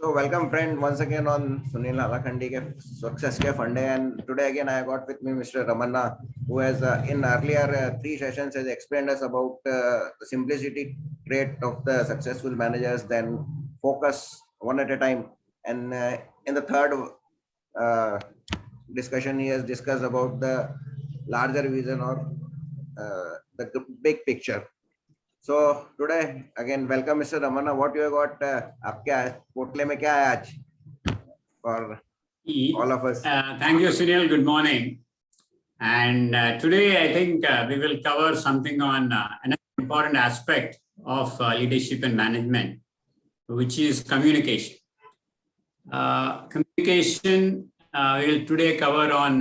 So welcome friend once again on Sunil Halakhandi ke Success ke Fund, and today again I got with me Mr. Ramanna, who has in earlier three sessions has explained us about the simplicity trait of the successful managers, then focus one at a time, and in the third uh, discussion he has discussed about the larger vision or the big picture. So today again, welcome Mr. Ramanna. What you have got? आपके पोटले में क्या है आज for all of us? Thank you, Sunil. Good morning. And today I think we will cover something on an important aspect of leadership and management, which is communication. Communication we will today cover on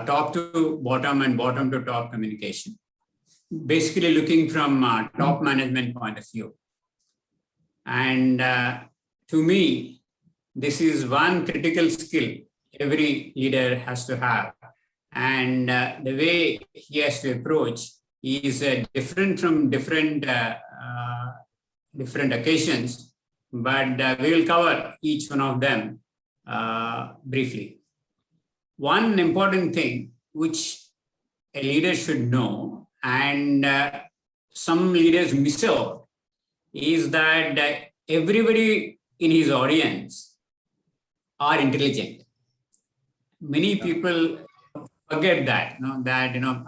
top to bottom and bottom to top communication. Basically looking from top management point of view. And to me, this is one critical skill every leader has to have. And the way he has to approach is different from different occasions, but we will cover each one of them briefly. One important thing which a leader should know, and some leaders miss out, is that everybody in his audience are intelligent. Many people forget that,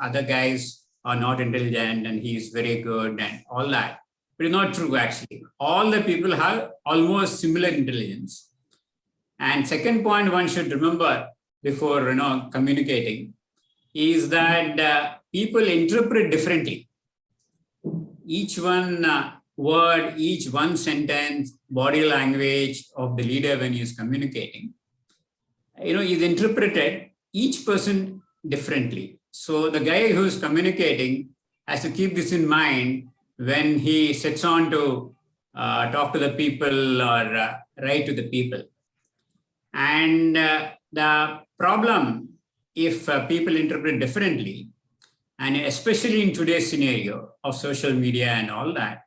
other guys are not intelligent and he is very good and all that. But it's not true actually. All the people have almost similar intelligence. And second point one should remember before communicating is that people interpret differently. Each one word, each one sentence, body language of the leader when he is communicating, is interpreted each person differently. So the guy who is communicating has to keep this in mind when he sits on to talk to the people or write to the people. And the problem, if people interpret differently, and especially in today's scenario of social media and all that,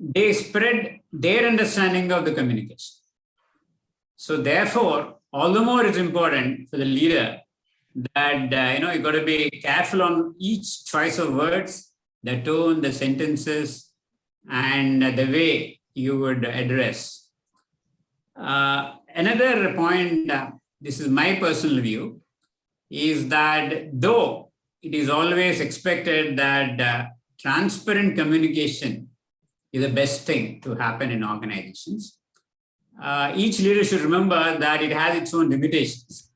they spread their understanding of the communication. So therefore, all the more it's important for the leader that, you got to be careful on each choice of words, the tone, the sentences, and the way you would address. Another point, this is my personal view, is that though it is always expected that transparent communication is the best thing to happen in organizations, each leader should remember that it has its own limitations.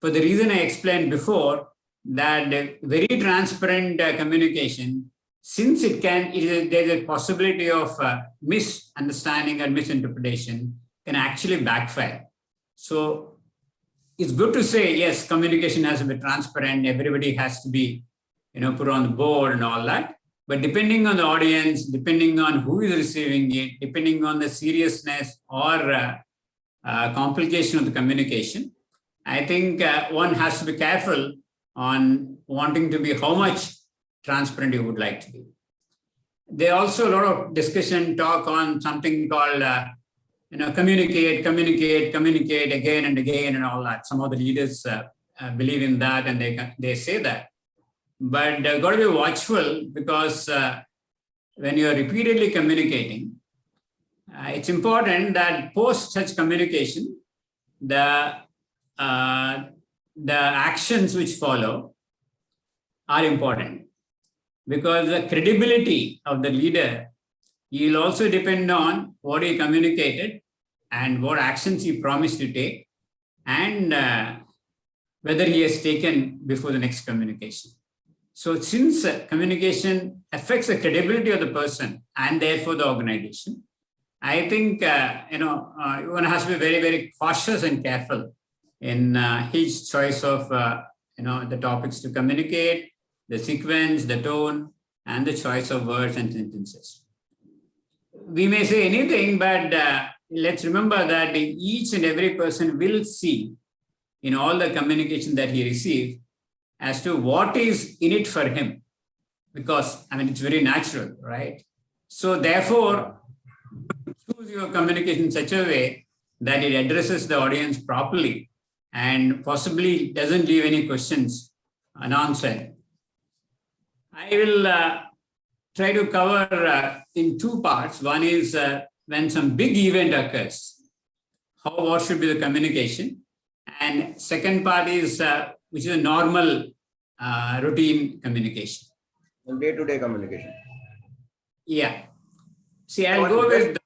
For the reason I explained before, that very transparent communication, since there's a possibility of misunderstanding or misinterpretation, can actually backfire. So it's good to say, yes, communication has to be transparent, everybody has to be, put on the board and all that. But depending on the audience, depending on who is receiving it, depending on the seriousness or complication of the communication, I think one has to be careful on wanting to be how much transparent you would like to be. There also a lot of discussion, talk on something called communicate again and again and all that. Some of the leaders believe in that and they say that. But got to be watchful because when you're repeatedly communicating, it's important that post such communication, the actions which follow are important, because the credibility of the leader will also depend on what he communicated and what actions he promised to take, and whether he has taken before the next communication. So since communication affects the credibility of the person and therefore the organization, I think one has to be very, very cautious and careful in his choice of the topics to communicate, the sequence, the tone, and the choice of words and sentences. We may say anything, but let's remember that each and every person will see in all the communication that he receives as to what is in it for him, because it's very natural, right? So therefore, choose your communication in such a way that it addresses the audience properly and possibly doesn't leave any questions unanswered. I will try to cover in two parts. One is when some big event occurs, what should be the communication? And second part is which is a normal routine communication. Day-to-day communication. Yeah. See, I'll go with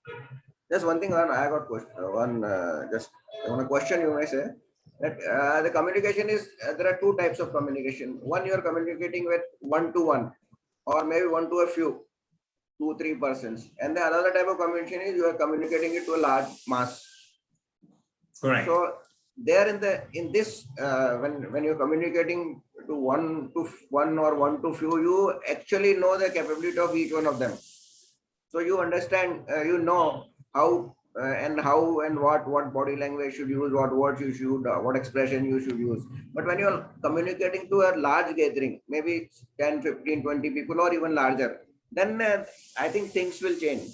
just one thing. I got question. Just on a question you may say that the communication is there are two types of communication. One, you are communicating with one-to-one, or maybe one to a few, 2-3 persons, and the another type of communication is you are communicating it to a large mass. correct. So there in this when you're communicating to one or one to few, you actually know the capability of each one of them. So you understand, you know how and what body language should use, what words you should, what expression you should use. But when you're communicating to a large gathering, maybe 10, 15, 20 people or even larger, then I think things will change.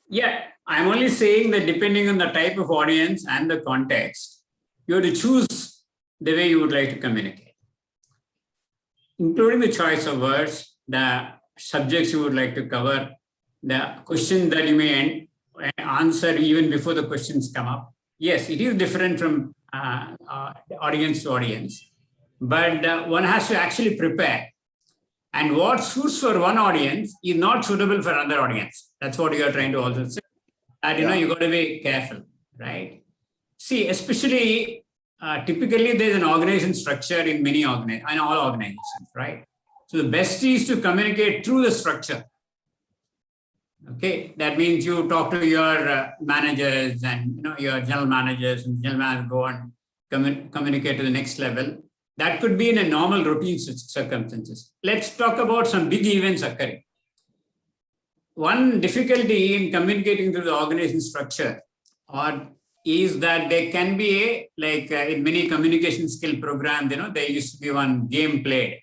Yeah, I'm only saying that depending on the type of audience and the context, you have to choose the way you would like to communicate, including the choice of words, the subjects you would like to cover, the question that you may answer even before the questions come up. Yes, it is different from audience to audience, but one has to actually prepare. And what suits for one audience is not suitable for another audience. That's what you are trying to also say. And you got to be careful, right? See, especially typically there's an organization structure in all organizations, right? So the best is to communicate through the structure. Okay, that means you talk to your managers and your general managers, and general managers go and communicate to the next level. That could be in a normal routine circumstances. Let's talk about some big events occurring. One difficulty in communicating through the organization structure is that there can be in many communication skill programs, there used to be one game played,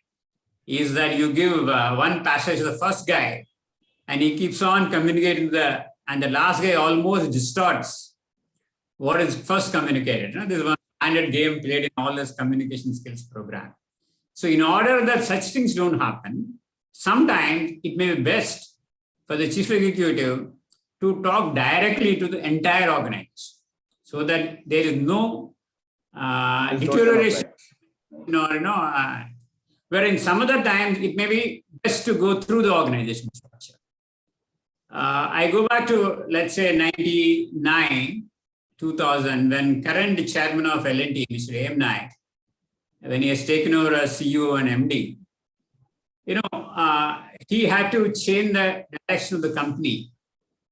is that you give one passage to the first guy and he keeps on communicating and the last guy almost distorts what is first communicated. This is one standard game played in all this communication skills program. So in order that such things don't happen, sometimes it may be best for the chief executive to talk directly to the entire organization so that there is no deterioration. Where in some other times it may be best to go through the organization structure. I go back to, let's say, 99, 2000, when current chairman of L&T, Mr. Naik, when he has taken over as CEO and MD, he had to change the direction of the company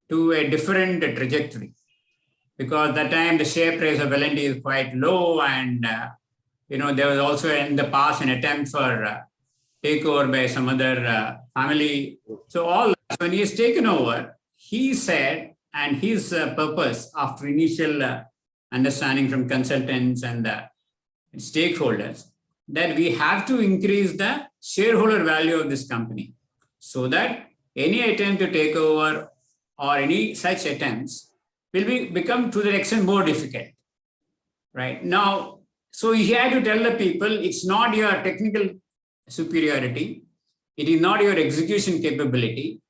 to a different trajectory, because that time the share price of L&T is quite low, and there was also in the past an attempt for takeover by some other family. So when he has taken over, he said, and his purpose after initial understanding from consultants and stakeholders, that we have to increase the shareholder value of this company so that any attempt to take over or any such attempts will become to the extent more difficult. Right now, so he had to tell the people, it's not your technical superiority, it is not your execution capability,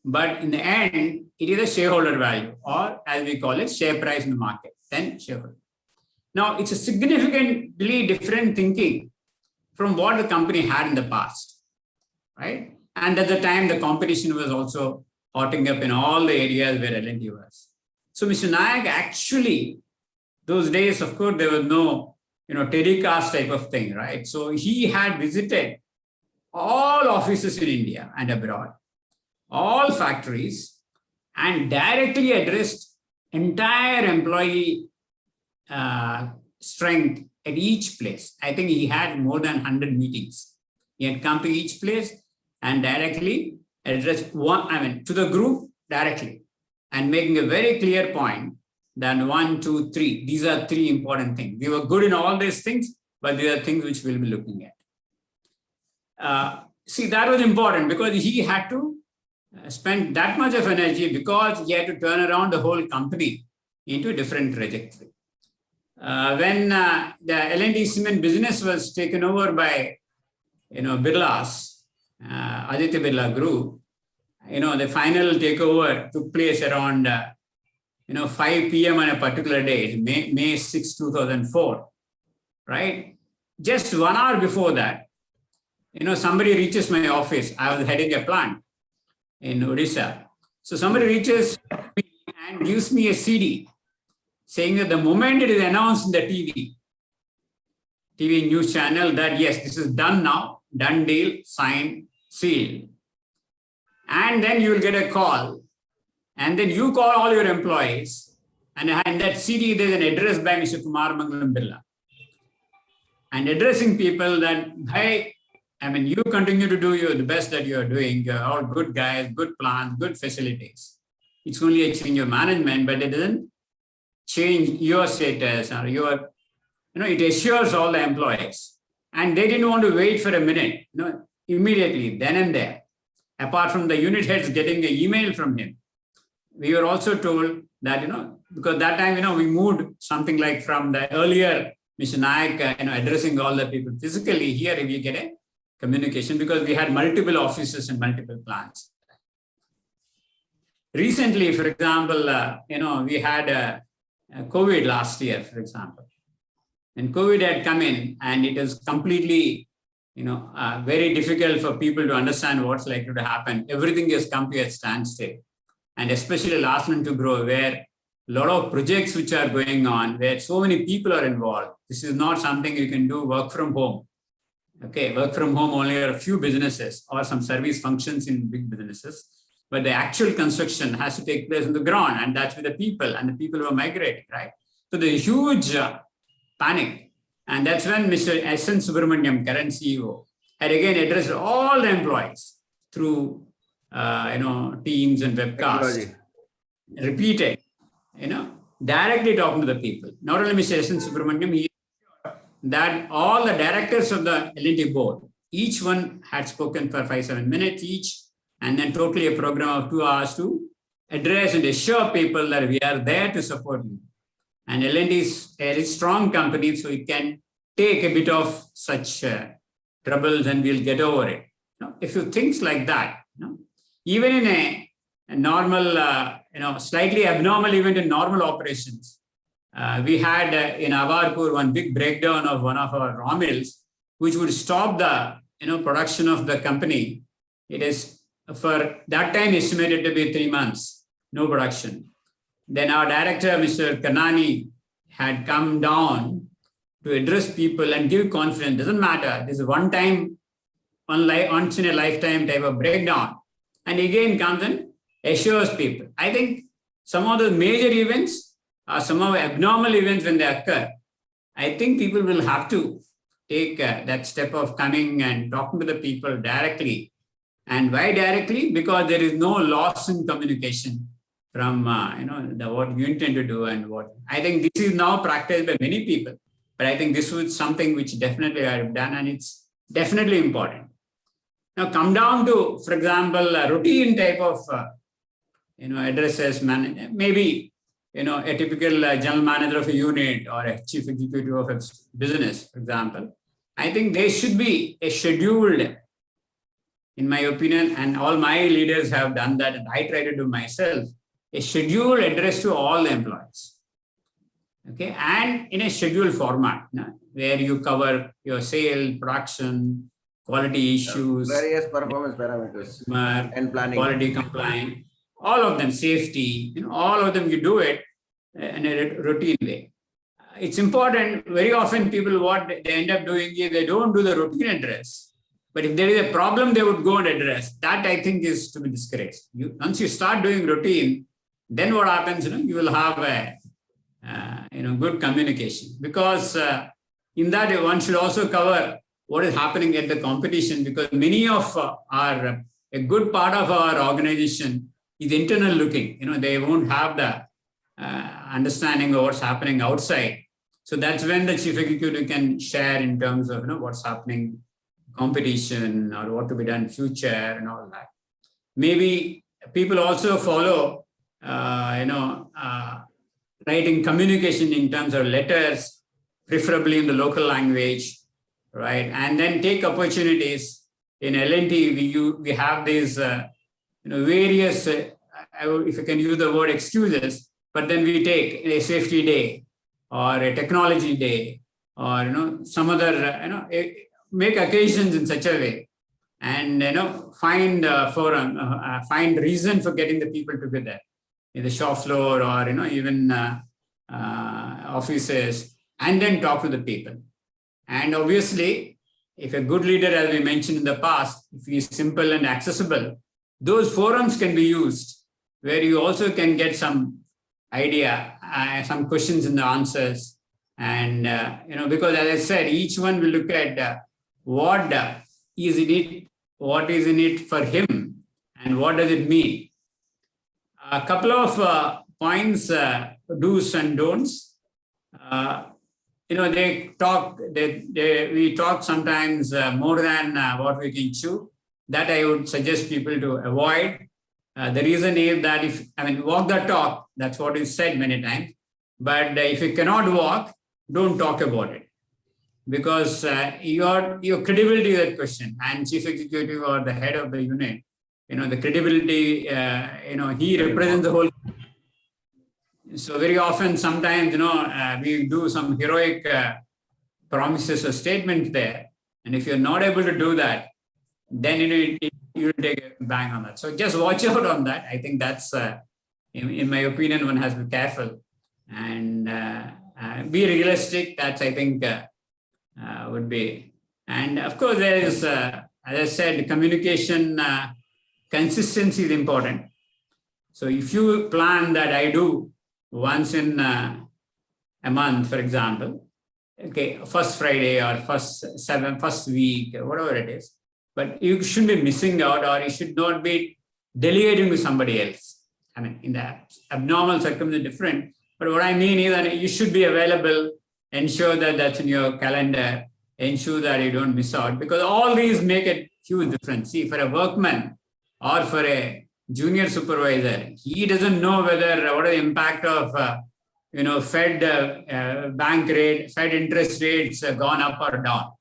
but in the end, it is a shareholder value, or as we call it, share price in the market, then shareholder. Now, it's a significantly different thinking from what the company had in the past, right? And at the time, the competition was also hotting up in all the areas where L&T was. So Mr. Naik actually, those days, of course, there was no, telecast type of thing, right? So he had visited all offices in India and abroad, all factories, and directly addressed entire employee strength at each place. I think he had more than 100 meetings. He had come to each place and directly addressed to the group directly, and making a very clear point that 1, 2, 3, these are 3 important things. We were good in all these things, but these are things which we'll be looking at. See, that was important because he had to spent that much of energy because he had to turn around the whole company into a different trajectory. When the L&D cement business was taken over by, Birla's, Aditya Birla Group, the final takeover took place around, 5 p.m. on a particular day, May 6, 2004, right? Just 1 hour before that, somebody reaches my office. I was heading a plant in Odisha. So somebody reaches me and gives me a CD saying that the moment it is announced in the TV news channel that yes, this is done now, done deal, signed, sealed. And then you will get a call. And then you call all your employees. And in that CD, there's an address by Mr. Kumar Manglam Birla. And addressing people that, hey, you continue to do the best that you're doing. You're all good guys, good plans, good facilities. It's only a change of management, but it doesn't change your status or your, it assures all the employees. And they didn't want to wait for a minute, immediately, then and there. Apart from the unit heads getting an email from him, we were also told that, because that time, we moved something like from the earlier Mr. Naik, addressing all the people physically. Here we get a communication because we had multiple offices and multiple plants. Recently, for example, we had COVID last year, for example. And COVID had come in and it is completely, very difficult for people to understand what's likely to happen. Everything has come to a standstill. And especially last month to grow, where a lot of projects which are going on, where so many people are involved. This is not something you can do work from home. Okay, work from home only are a few businesses or some service functions in big businesses. But the actual construction has to take place on the ground, and that's with the people, and the people who are migrating, right? So there's a huge panic. And that's when Mr. S.N. Subramaniam, current CEO, had again addressed all the employees through, Teams and webcasts, repeated, directly talking to the people. Not only Mr. S.N. Subramaniam, he that all the directors of the L&D board, each one had spoken for 5-7 minutes each, and then totally a program of 2 hours to address and assure people that we are there to support you. And L&D is a very strong company, so it can take a bit of such troubles and we'll get over it. If you think like that, even in a normal, slightly abnormal event in normal operations, we had in Avarpur one big breakdown of one of our raw mills, which would stop the production of the company. It is for that time estimated to be 3 months, no production. Then our director, Mr. Kanani, had come down to address people and give confidence. Doesn't matter. This is one time, once in a lifetime type of breakdown. And again comes and assures people. I think some of the major events or some of the abnormal events when they occur, I think people will have to take that step of coming and talking to the people directly. And why directly? Because there is no loss in communication from what you intend to do and what. I think this is now practiced by many people, but I think this was something which definitely I have done, and it's definitely important. Now come down to, for example, a routine type of addresses, maybe a typical general manager of a unit or a chief executive of a business, for example. I think there should be a scheduled, in my opinion, and all my leaders have done that, and I try to do myself, a scheduled address to all the employees. Okay, and in a scheduled format, where you cover your sale, production, quality issues, various performance parameters, and planning, quality compliance, all of them, safety, all of them, you do it in a routine way. It's important. Very often people, what they end up doing is they don't do the routine address. But if there is a problem, they would go and address. That I think is to be discouraged. Once you start doing routine, then what happens? You will have a good communication, because in that one should also cover what is happening at the competition, because many of a good part of our organization is internal looking. They won't have the understanding of what's happening outside. So that's when the chief executive can share in terms of what's happening, competition, or what to be done in future and all that. maybe people also follow, writing communication in terms of letters, preferably in the local language, right? And then take opportunities. In L&T, we have these, various, if I can use the word excuses, but then we take a safety day or a technology day or, some other, make occasions in such a way and, find forum, find reason for getting the people together in the shop floor or, even offices, and then talk to the people. And obviously, if a good leader, as we mentioned in the past, if he is simple and accessible, those forums can be used where you also can get some idea, some questions and the answers. And, because as I said, each one will look at what is in it for him and what does it mean. A couple of points, do's and don'ts. We talk sometimes more than what we can chew. That I would suggest people to avoid. The reason is that walk the talk, that's what is said many times. But if you cannot walk, don't talk about it. Because your credibility is that question. And chief executive or the head of the unit, the credibility, he represents the whole. So very often, sometimes, we do some heroic promises or statements there. And if you're not able to do that, then you will take a bang on that. So just watch out on that. I think that's, in my opinion, one has to be careful and be realistic. That's, I think, would be. And of course, there is, as I said, communication consistency is important. So if you plan that I do once in a month, for example, okay, first Friday or first week, or whatever it is, but you shouldn't be missing out or you should not be delegating to somebody else. In the abnormal circumstances, different. But what I mean is that you should be available, ensure that that's in your calendar, ensure that you don't miss out, because all these make a huge difference. See, for a workman or for a junior supervisor, he doesn't know what are the impact of, Fed bank rate, Fed interest rates gone up or down.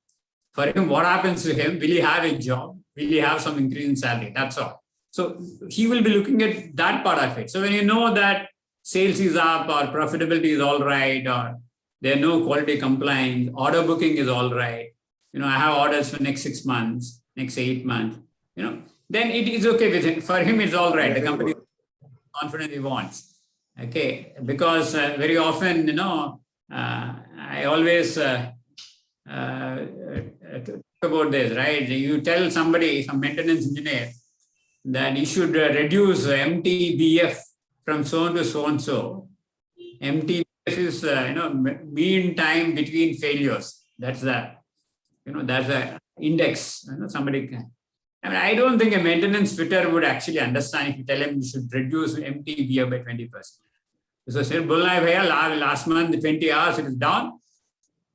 For him, what happens to him? Will he have a job? Will he have some increase in salary? That's all. So he will be looking at that part of it. So when you know that sales is up or profitability is all right, or there are no quality complaints, order booking is all right, I have orders for next 6 months, next 8 months, then it is okay with him. For him, it's all right. The company confident he wants. Okay, because very often, I always talk about this, right? You tell somebody, some maintenance engineer, that you should reduce MTBF from so to so and so. MTBF is, mean time between failures. That's the, that's the index. Somebody can. I don't think a maintenance fitter would actually understand if you tell him you should reduce MTBF by 20%. So say, last month, 20 hours, it is down.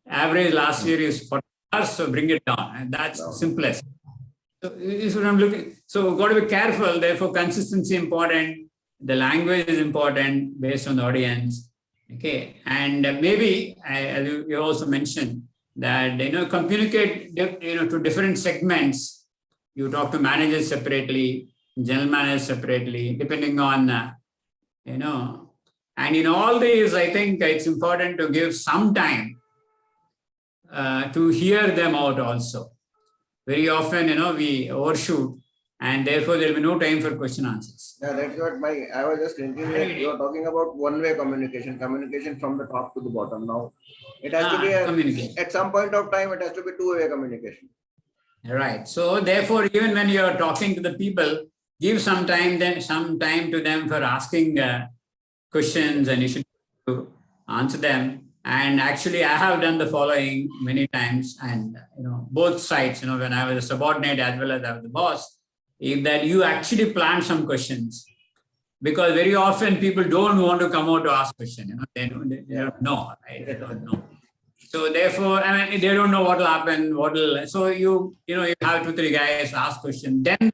Average last year is 40 hours, so bring it down. And that's simplest. So this is what I'm looking. So got to be careful. Therefore, consistency important. The language is important based on the audience. Okay. And maybe, as you also mentioned, that, communicate, to different segments. You talk to managers separately, general managers separately, depending on, and in all these, I think it's important to give some time to hear them out also. Very often, we overshoot, and therefore there will be no time for question answers. Yeah, that's what I was just thinking that you are talking about one-way communication from the top to the bottom. Now, it has to be at some point of time, it has to be two-way communication. Right. So therefore, even when you're talking to the people, give some time to them for asking questions, and you should answer them. And actually, I have done the following many times, and both sides. When I was a subordinate as well as I was the boss, is that you actually plan some questions, because very often people don't want to come out to ask questions. They don't know, right? They don't know. So therefore, they don't know what will happen. So you have 2-3 guys ask questions. Then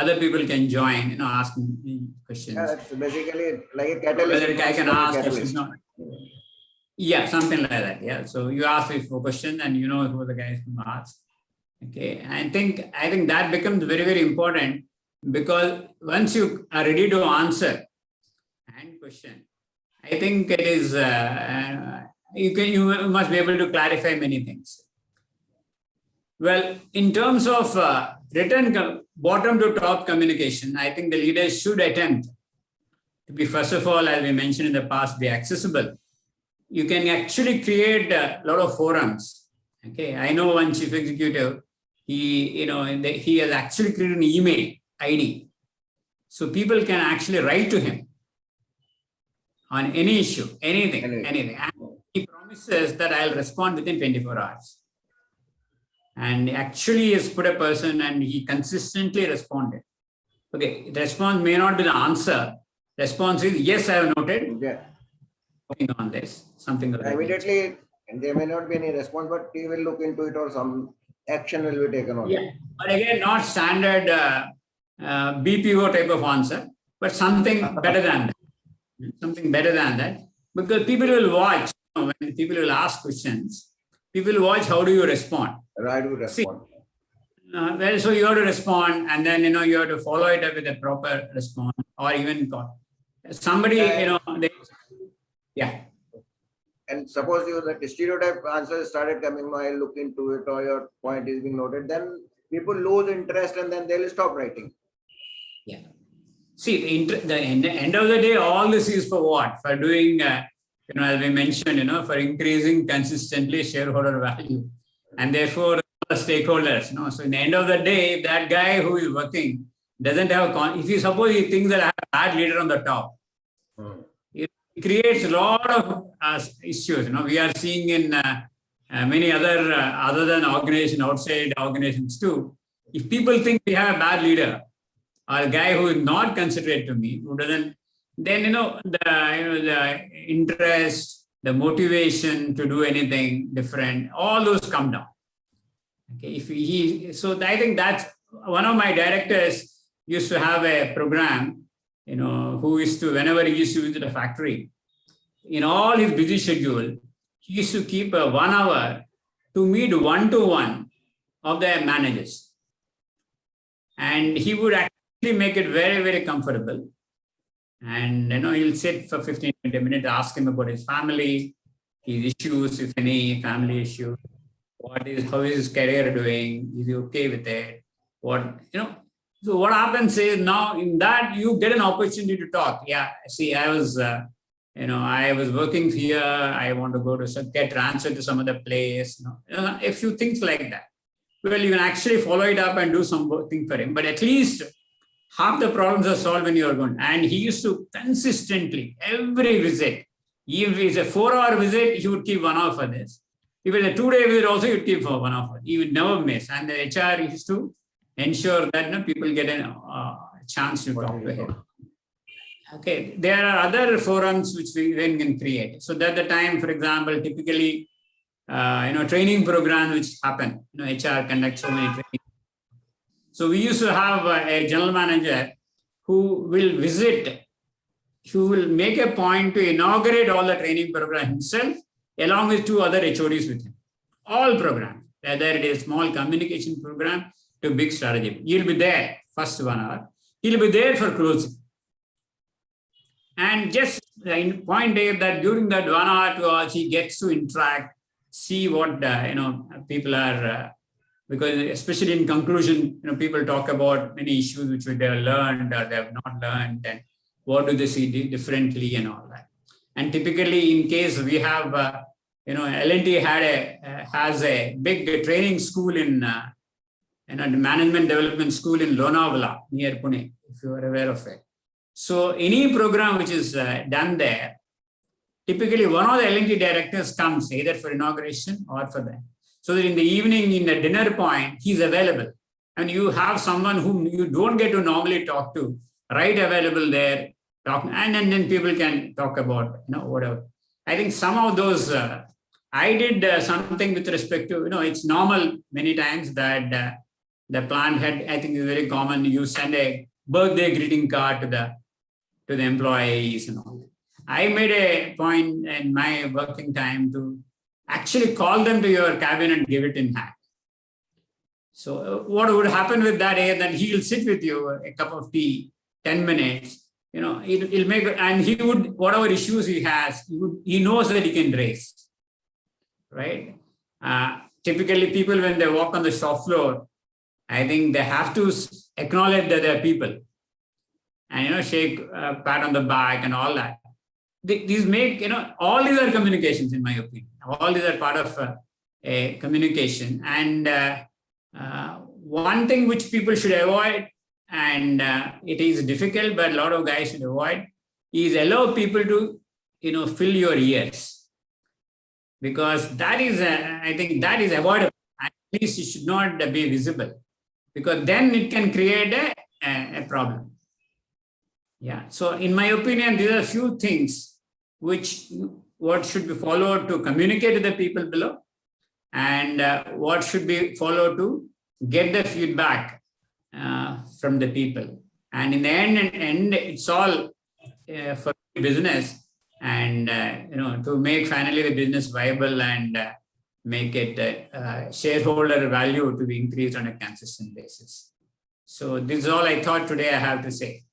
other people can join, asking me questions. Yeah, it's basically like a catalyst. Whether I can ask questions. Catalyst. Yeah, something like that. Yeah. So you ask me for a question and you know who the guys who ask. Okay. I think that becomes very, very important, because once you are ready to answer and question, I think it is you must be able to clarify many things. Well, in terms of written bottom to top communication, I think the leaders should attempt to be, first of all, as we mentioned in the past, be accessible. You can actually create a lot of forums. Okay, I know one chief executive, he has actually created an email ID, so people can actually write to him on any issue, anything. And he promises that I'll respond within 24 hours. And actually he has put a person and he consistently responded. Okay, the response may not be the answer. Response is, yes, I have noted. Yeah. Working on this, something like that. Immediately, and there may not be any response, but he will look into it or some action will be taken on it. Yeah, but again, not standard BPO type of answer, but something better than that. Something better than that, because people will watch, when people will ask questions, people will watch how do you respond. Right, to respond. Well, so you have to respond, and then you have to follow it up with a proper response, or even call somebody. Yeah. And suppose the stereotype answers started coming, I'll look into it, or your point is being noted, then people lose interest and then they'll stop writing. Yeah. See, the end of the day, all this is for what? For doing, as we mentioned, for increasing consistently shareholder value, and therefore the stakeholders. So in the end of the day, if that guy who is working doesn't have, if you suppose he thinks that I have a bad leader on the top, it creates a lot of issues. We are seeing in many other than organization, outside organizations too. If people think we have a bad leader, or a guy who is not considerate to me, who doesn't, then the interest, the motivation to do anything different, all those come down. Okay, so I think that's one of my directors used to have a program, who used to, whenever he used to visit a factory, in all his busy schedule, he used to keep 1 hour to meet one-to-one of the managers, and he would actually make it very, very comfortable. And he'll sit for 15-20 minutes, ask him about his family, his issues, if any family issue, how is his career doing, is he okay with it, so what happens is, now in that you get an opportunity to talk. Yeah, see, I was working here, I want to go to get transferred to some other place, a few things like that. Well, you can actually follow it up and do something for him, but at least half the problems are solved when you are going. And he used to consistently, every visit, if it's a 4-hour visit, he would keep 1 hour for this. If it's a 2-day visit also, he would keep for 1 hour. He would never miss. And the HR used to ensure that people get a chance to talk to him. Okay, there are other forums which we then can create. So that the time, for example, typically, training programs which happen, HR conducts so many training. So we used to have a general manager who will visit, who will make a point to inaugurate all the training program himself, along with 2 other HODs with him. All programs, whether it is small communication program to big strategy. He'll be there first 1 hour. He'll be there for closing. And just the point is that during that 1 hour, 2 hours, he gets to interact, see what people are. Because especially in conclusion, people talk about many issues which they have learned or they have not learned, and what do they see differently and all that. And typically, in case we have, L&T has a big training school in, the management development school in Lonavala near Pune, if you are aware of it. So any program which is done there, typically one of the L&T directors comes either for inauguration or for that. So that in the evening, in the dinner point, he's available. And you have someone whom you don't get to normally talk to, right, available there, talk, and then people can talk about, whatever. I think some of those, I did something with respect to, it's normal many times that the plant head, I think is very common. You send a birthday greeting card to the employees and all. I made a point in my working time to actually call them to your cabin and give it in hand. So what would happen with that is that he'll sit with you a cup of tea, 10 minutes, he'll make, and he would, whatever issues he has, he knows that he can raise, right? Typically people, when they walk on the shop floor, I think they have to acknowledge that they're people and, shake, pat on the back and all that. These make, all these are communications in my opinion. All these are part of a communication. And one thing which people should avoid, and it is difficult, but a lot of guys should avoid, is allow people to, fill your ears. Because that is, I think that is avoidable. At least it should not be visible, because then it can create a problem. Yeah. So in my opinion, these are a few things what should be followed to communicate to the people below, and what should be followed to get the feedback from the people. And in the end, it's all for business, and to make finally the business viable and make it shareholder value to be increased on a consistent basis. So this is all I thought today I have to say.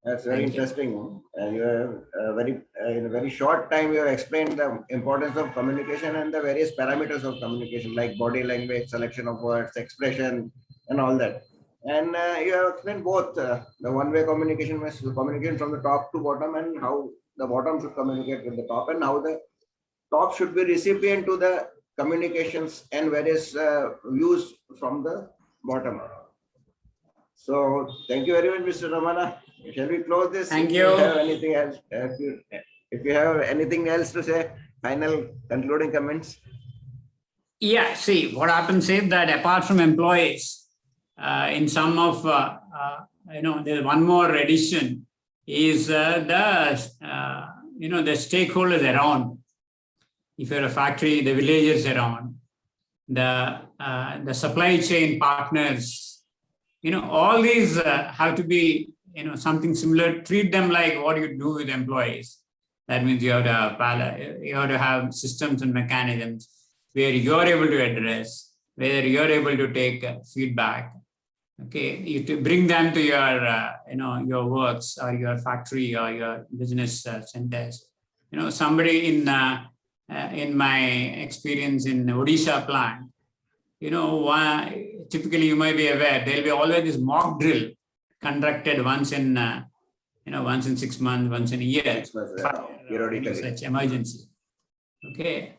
That's very interesting. And you have in a very short time, you have explained the importance of communication and the various parameters of communication, like body language, selection of words, expression, and all that. And you have explained both the one-way communication, communication from the top to bottom, and how the bottom should communicate with the top, and how the top should be recipient to the communications and various views from the bottom. So thank you very much, Mr. Ramanna. Shall we close this? Thank you. If you have anything else, if you have anything else to say, final concluding comments. Yeah, see, what happens is that apart from employees, in some of, there's one more addition is the stakeholders around. If you're a factory, the villagers around, the supply chain partners, all these have to be, something similar. Treat them like what you do with employees. That means you have to have systems and mechanisms where you're able to address, whether you're able to take feedback. Okay, you to bring them to your your works or your factory or your business centers. Somebody in my experience in Odisha plant, typically you might be aware there'll be always this mock drill conducted once in 6 months, once in a year. Periodically. Such emergency. Okay,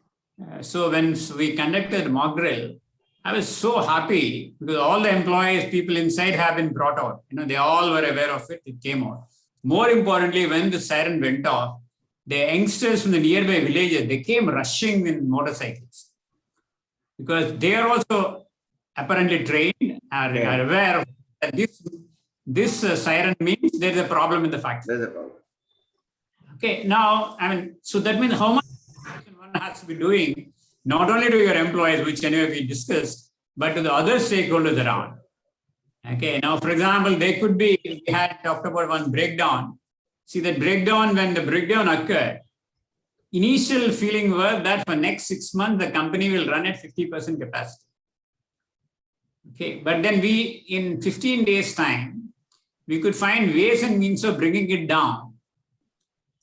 so when we conducted mock drill, I was so happy because all the employees, people inside have been brought out. They all were aware of it. It came out. More importantly, when the siren went off, the youngsters from the nearby villages, they came rushing in motorcycles because they are also apparently trained, are aware of that this siren means there's a problem in the factory. There's a problem. Okay, now, so that means how much one has to be doing, not only to your employees, which anyway we discussed, but to the other stakeholders around. Okay, now, for example, they could be, we had talked about one breakdown. See, that breakdown, when the breakdown occurred, initial feeling was that for next 6 months, the company will run at 50% capacity. Okay, but then in 15 days' time, we could find ways and means of bringing it down.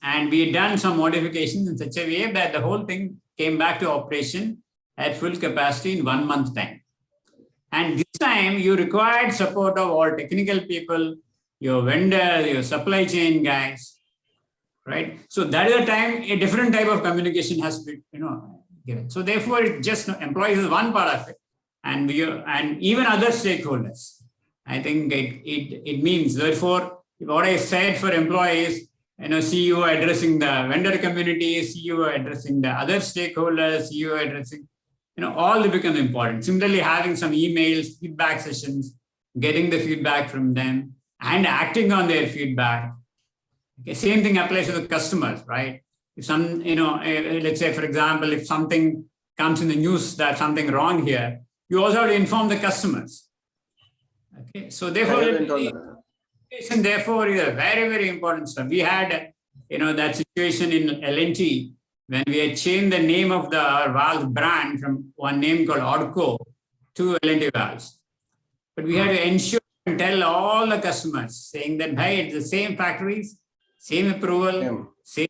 And we had done some modifications in such a way that the whole thing came back to operation at full capacity in 1 month time. And this time you required support of all technical people, your vendors, your supply chain guys, right? So that is the time a different type of communication has to be, given. So therefore, it just employees is one part of it, and even other stakeholders. I think it means, therefore, what I said for employees, CEO addressing the vendor community, CEO addressing the other stakeholders, CEO addressing, all they become important. Similarly, having some emails, feedback sessions, getting the feedback from them and acting on their feedback. Okay, same thing applies to the customers, right? If some, let's say, for example, if something comes in the news that something wrong here, you also have to inform the customers. Okay, so therefore, education therefore is a very, very important stuff. We had, that situation in L&T when we had changed the name of the valve brand from one name called Odco to L&T valves. But we had to ensure and tell all the customers saying that, hey, it's the same factories, same approval, same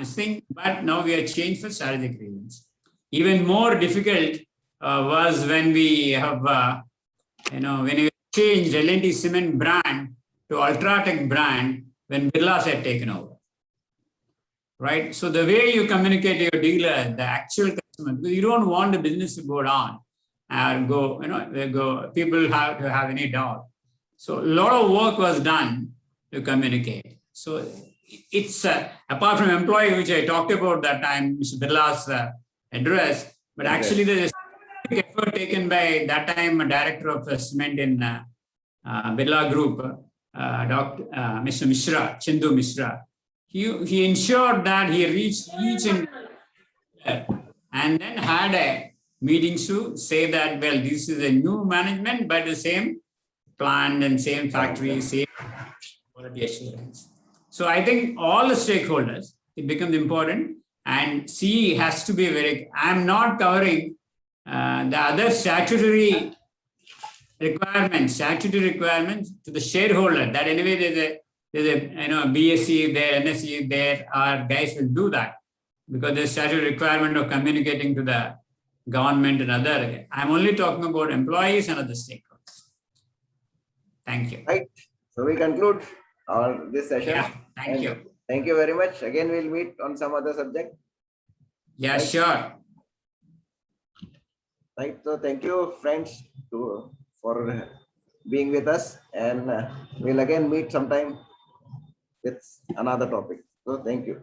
thing, but now we are changed for strategic reasons. Even more difficult was when we have, when we changed L&T cement brand to Ultratech brand when Birlas had taken over. Right? So the way you communicate to your dealer, the actual customer, you don't want the business to go down and people have to have any doubt. So a lot of work was done to communicate. So it's apart from employee, which I talked about that time, Mr. Birla's address, but actually there's a effort taken by that time director of cement in Birla Group, Mr. Mishra, Chindu Mishra. He ensured that he reached each and then had a meeting to say that, well, this is a new management, but the same plant and same factory, same quality assurance. So I think all the stakeholders, it becomes important, and CE has to be I'm not covering the other statutory requirements to the shareholder, that anyway there's a BSc there, NSC there, our guys will do that because there's statutory requirement of communicating to the government and other. I'm only talking about employees and other stakeholders. Thank you. Right. So we conclude this session. Yeah, thank you. Thank you very much. Again, we'll meet on some other subject. Yeah, right. Sure. Right. So thank you, friends, for being with us, and we'll again meet sometime with another topic. So thank you.